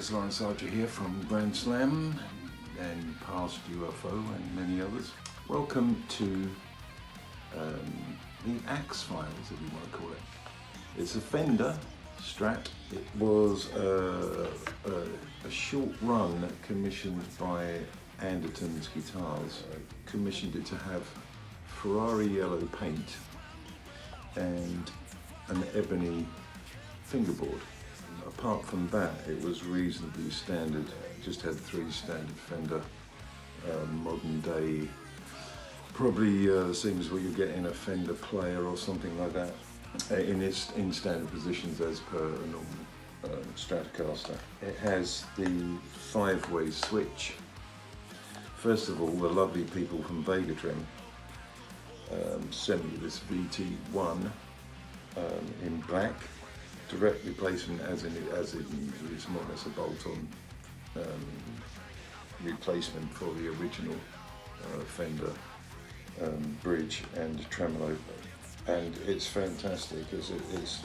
guys, Laurence Archer here from Grand Slam and past UFO and many others. Welcome to the Axe Files, if you want to call it. It's a Fender Strat. It was a short run commissioned by Anderton's Guitars. Commissioned it to have Ferrari yellow paint and an ebony fingerboard. Apart from that, it was reasonably standard. It just had three standard Fender, modern day, probably the same as what you get in a Fender player or something like that, in standard positions as per a normal Stratocaster. It has the 5-way switch. First of all, the lovely people from Vegatrim sent me this VT1 in black. Direct replacement as it is more or less a bolt-on replacement for the original Fender bridge and tremolo, and it's fantastic as it is.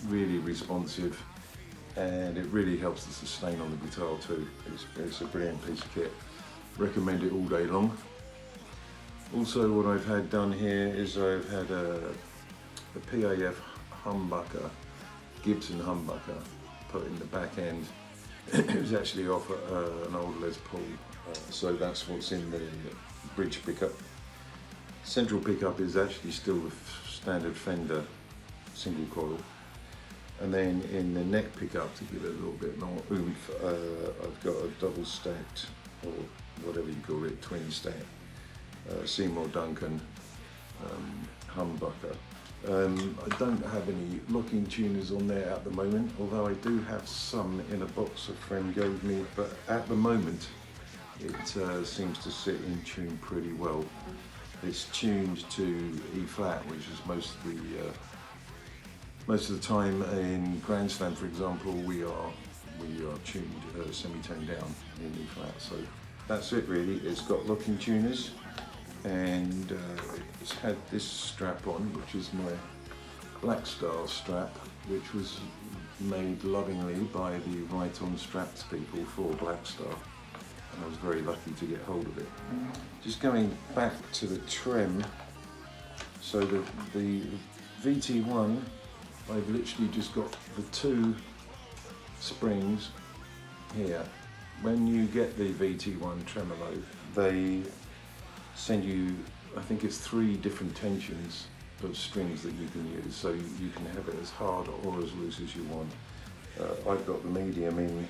Really responsive, and it really helps the sustain on the guitar too. It's a brilliant piece of kit. Recommend it all day long. Also, what I've had done here is I've had a PAF humbucker, Gibson humbucker, put in the back end. It was actually off an old Les Paul, so that's what's in the bridge pickup. Central pickup is actually still the standard Fender single coil. And then in the neck pickup, to give it a little bit more oomph, I've got a double stacked, or whatever you call it, twin stack. Seymour Duncan humbucker. I don't have any locking tuners on there at the moment, although I do have some in a box a friend gave me, but at the moment it seems to sit in tune pretty well. It's tuned to E flat, which is most of the time in Grand Slam, for example, we are tuned semi-toned down in E flat. So that's it really. It's got locking tuners. And it's had this strap on, which is my Black Star strap, which was made lovingly by the Right On Straps people for Black Star, and I was very lucky to get hold of it. Just going back to the trem, so the VT1, I've literally just got the two springs here. When you get the VT1 tremolo, they send you, I think it's 3 different tensions of strings that you can use, so you can have it as hard or as loose as you want. I've got the medium in,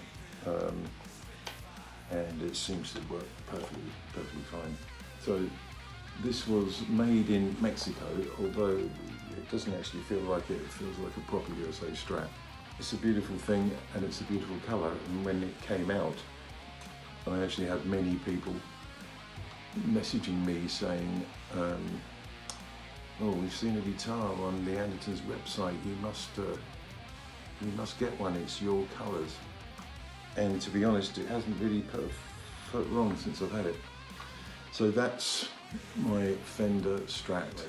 and it seems to work perfectly fine. So this was made in Mexico, although it doesn't actually feel like it. It feels like a proper USA Strat. It's a beautiful thing, and it's a beautiful colour, and when it came out, I actually had many people messaging me saying, oh, we've seen a guitar on the Anderton's website, you must get one, it's your colours. And to be honest, it hasn't really put a foot wrong since I've had it. So that's my Fender Strat.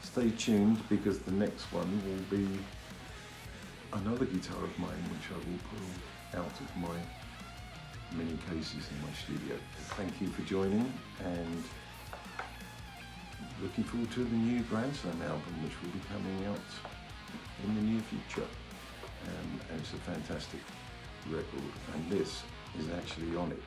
Stay tuned, because the next one will be another guitar of mine, which I will pull out of my many cases in my studio. Thank you for joining, and looking forward to the new Grand Slam album, which will be coming out in the near future. And it's a fantastic record, and this is actually on it.